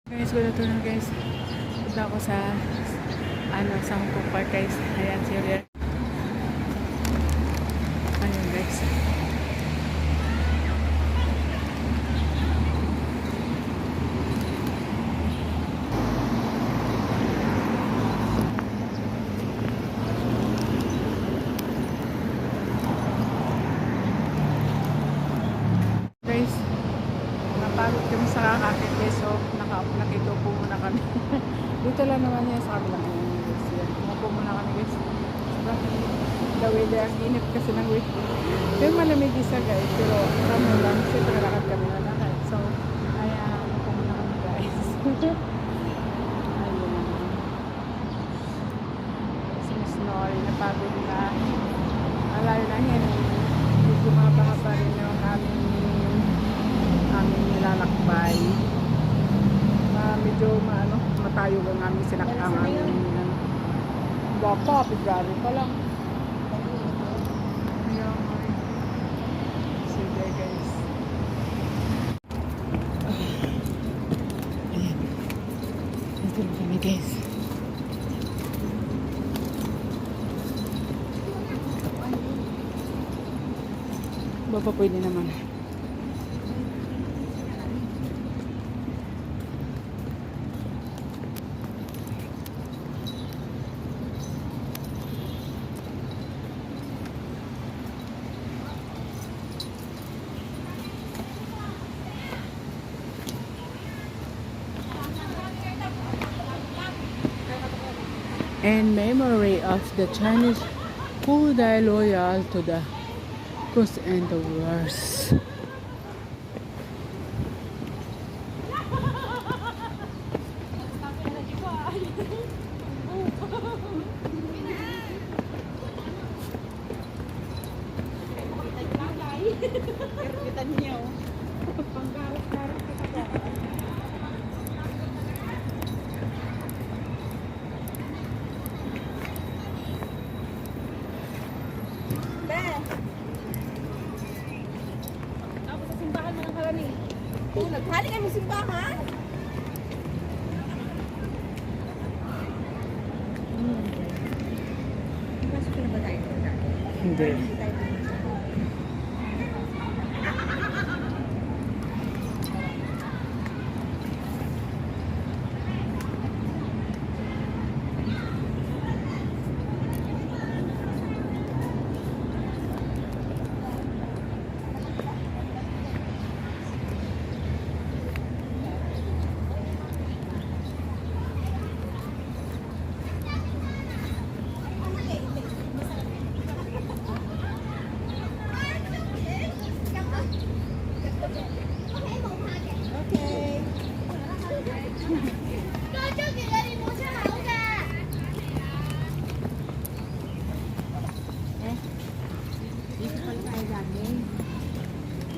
Guys, good afternoon guys. Punta ako sa sa Hong Kong Park guys. Ayan, serious. Ayun guys. Guys, napagod kami sa kakakit guys. So, nakitupo muna kami. Dito lang naman yan sa kabilang guys. Yan, tumupo muna kami guys. Sobrang the weather, ang init kasi ng week. Pero malamig isa guys. Pero kami lang, siyempre lakad kami na lakad. So, ayan, tumupo muna kami guys. Ayun naman. Si Miss Nori, napagod na. Malayo na yan. Medyo mabaha pa rin yung aming nilalakbay. Medyo matayog ang aming sinakang aming baka, February pa lang. Sige guys. Ayan. Ito lang kami guys. Baba pwede naman. In memory of the Chinese who died loyal to the cause and the wars. Kita niyo. Panggarap-garap ka pa. Ako sa simbahan mo ng karami. Oh, naghali kayo sa simbahan? Pasok na ba tayo? Hindi.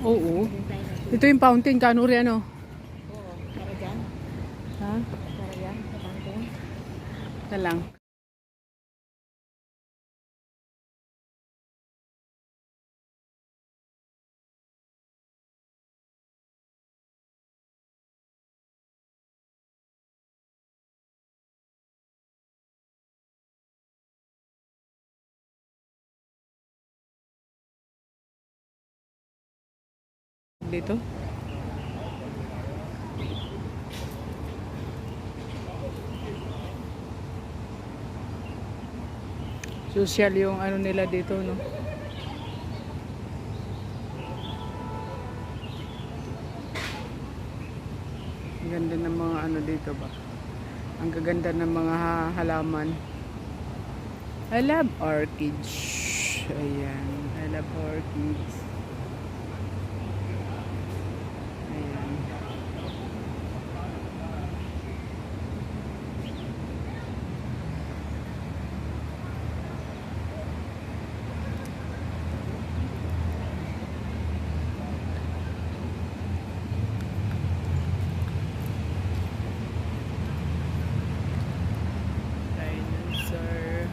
Oo. Ito yung fountain, kanuri ano? Oo, para dyan. Ha? Para yan, sa fountain. Ito lang. Dito. Social yung ano nila dito, no? Ang ganda ng mga ano dito ba? Ang gaganda ng mga halaman. I love orchids. Ayan. I love orchids. Ayan. Dinosaur.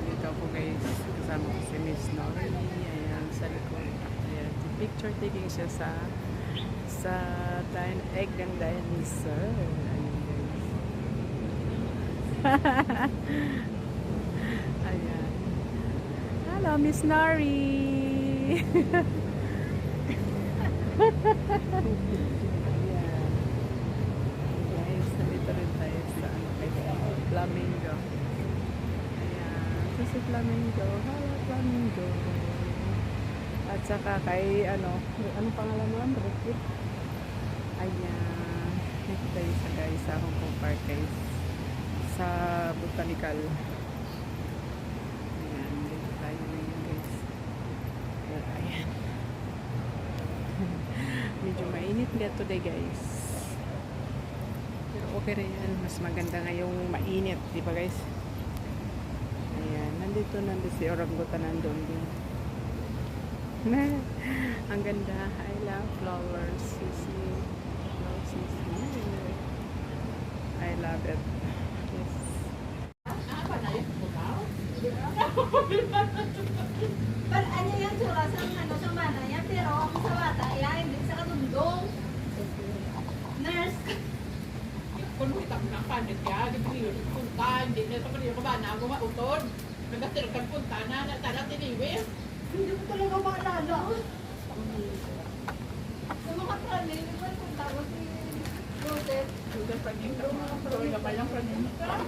Dito ako guys. Kasama ko si Miss Nori. Ayan, sa likod. Ayan, picture taking siya sa Sa egg ng dinosaur. Ayan, guys. Ayan. Hello, Miss Nori. Ayan. Guys, nandito rin tayo sa Flamingo. Ayan. Ito si Flamingo. Hello, Flamingo. At saka kay, anong pangalan mo? Ricky? Ayan. Dito tayo sa Hong Kong Park, guys. Sa Botanical. Ayan. Dito tayo ngayon, guys. Ayan. Medyo mainit nga today, guys. Pero okay rin yan. Mas maganda ngayong mainit. Di ba, guys? Ayan. Nandito si orangutan nandun din. Ang ganda. I love flowers. Sisi. Love Sisi. I love it. Yes. But ano yung tsura sa mana yan, pero ako sa bata, hindi sa katundong. Nurse. Kung kita na panit ka, di ba yun, punta, hindi na sa kanila ko ba na ako mautod. Nagkasir ka punta na, natala tiniwi. Hindi ko talaga maalala. Sa mga pranin, di ba punta ko si Joseph? Sudah pranin ka, pero wala pa lang pranin ka.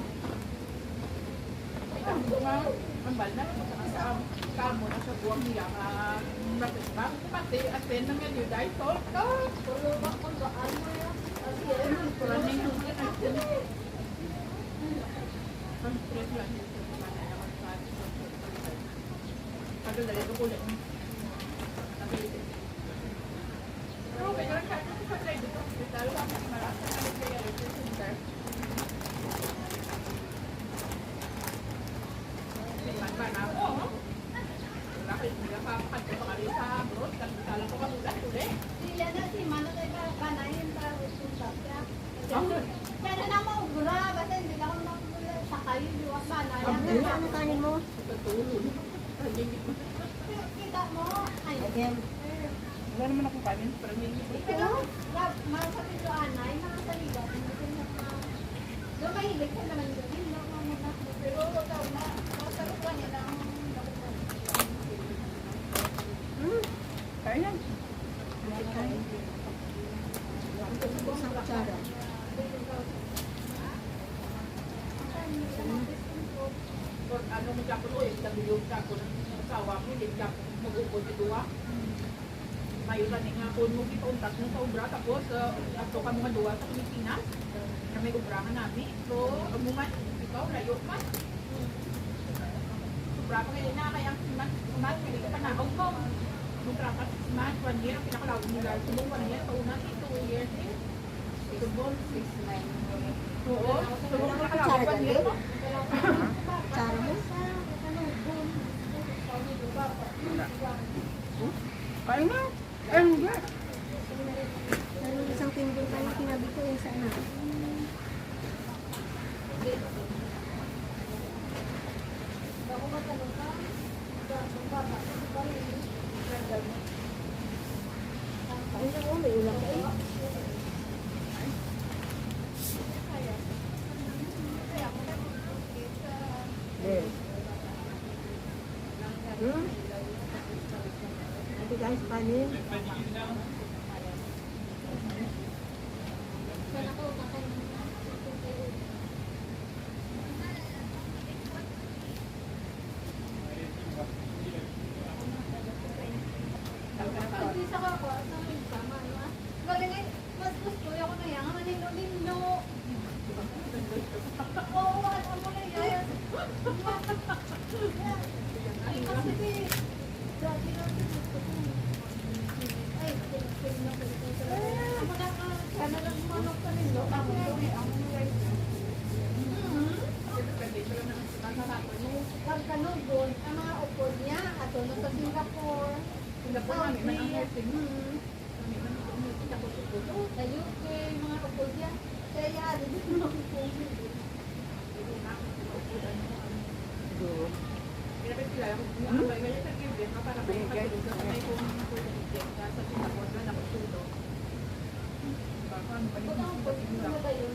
Ikaw ko nga, ang bal na, kamo na sa buwang niya, rapid bank, pati atin ng ganyan, dahil tol ka. Puro ba kung saan mo yan? Pranin yung natin. Ang stress lang yun. Ano dali ko kulit. Pero okay, lang kahit sa patay dito. Lalo ka kasi marami na kalit kaya rin sa center. Liman ba na ako? Wala kayo nila papakat ko pa rin sa abroad. Kala ko kamulat ulit. Sila na si Mano tayo panayin para usunta siya. Pero na mo ugura, basta hindi ka kung nakula sa kayo, diwak panayan. Ano kanin mo? Tutulog. Kita mo? Ay, again. Wala naman akong kanin. Pero Pero, masakit yung anay, nakasaligat. Doon mahilig ka naman doon. Hindi ako mamuna. Pero, ikaw na, masarap ka niya lang. kaya yan. Isang kutsara. Ano mo siya ko eh, nagulog siya ko ng asawa ko, hindi siya mag-upod si Dua. Mayroon nga po mo kita untas mo sa ubra, tapos ato ka mga duwa sa Pilipinas, na may ubrahan namin. So, ang mga ikaw, layo ka. Sobra pa ngayon na, kaya ang simat, hindi ka pa nakaw mo. Mukra ka sa simat, 1 year, ang pinakalawin nila. Subong 1 year, tauna, 2 years eh. Subong 6-9. Oo, subong pinakalawin 1 year mo. Kutsara mo? Kaya nga. Ay, hindi. Isang tinggol pa yung kinabi ko yung sana. May ulam ka eh. Yes. Ito guys, panin. Isa ka ko, sa sama, no? Galing, mas gusto ako na yan, ang nilo-nilo. Oo, ano mo na yan? Ay, kasi, dati lang gusto ko. Ay, pinag na ko ito. Ako na ka, sana lang manok ka nilo. Ako na, ang pagkanugon, ang mga upod niya, ato na sa Singapore. Singapore, kami man ang nursing. Sa UK, mga upod niya. Kaya yan, hindi mo Siguro. Kaya sila, ang bagay sa kibit, para may pagkakulong sa may kung sa Singapore na nakasulo. Baka ano pa Ba't yung ako mga pag sila. sumala yun?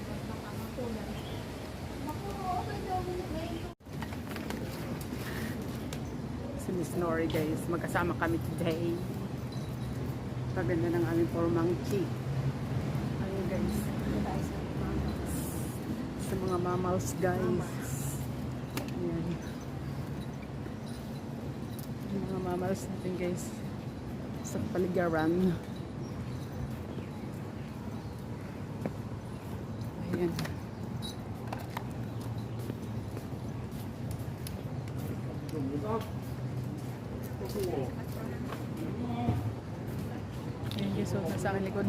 Mas nakakakulan. Naku, okay daw. Ngayon Si Miss Nori guys, magkasama kami today. Paganda ng aming formang chi. Ayun guys. Sa mga mamaws guys. Ayan. Yung mga mamaws natin guys. Sa paligaran. Ayan. Ayan guys, so nasa aking likod.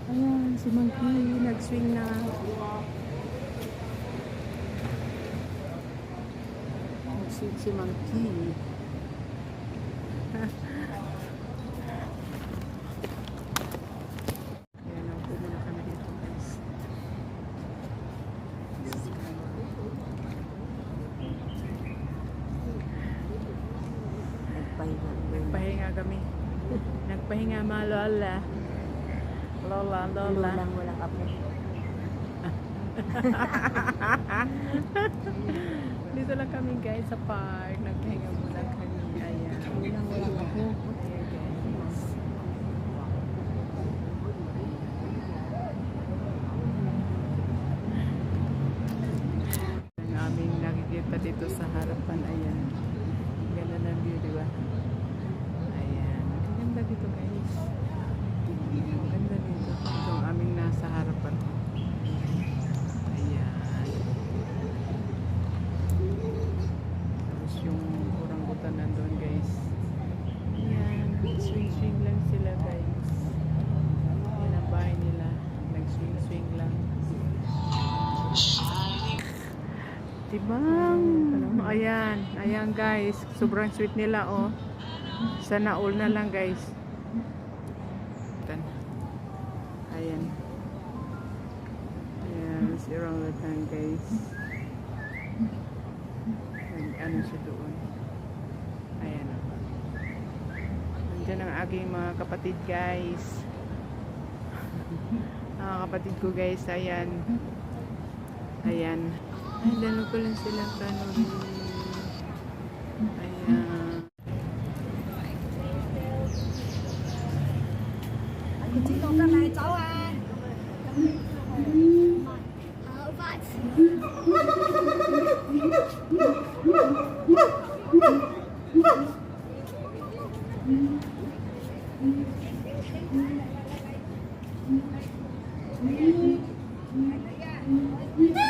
Ayan, si Monkey nag-swing na. Nag-swing si Monkey. Ayan, naupo muna kami dito guys. Nagpahinga kami. Nagpahinga mga lola. Lola. walang apo. Dito lang kami guys sa park. Nagpahinga muna kami. Ayan. Walang apo. Ayan guys. Ang aming nakikita dito sa harapan. Ayan. Ganda ng view, di ba? Ayan. Ang ganda dito guys. Ang ganda dito. Ito ang aming nasa harapan. Ayan. Tapos yung orangutan nandun guys. Ayan. Swing lang sila guys. Ayan ang bahay nila. Nag-swing lang. Tibang. Ayan. Ayan guys. Sobrang sweet nila oh. Sana all na lang guys. Ayan. Ayan. Si orangutan guys. Ano siya doon. Ayan. Nandiyan ang aking mga kapatid guys. Mga kapatid ko guys. Ayan. Ayan. Ay, dalawa ko lang silang kanuri. Ayan. Chị Tùng ra này cháu à. Vậy.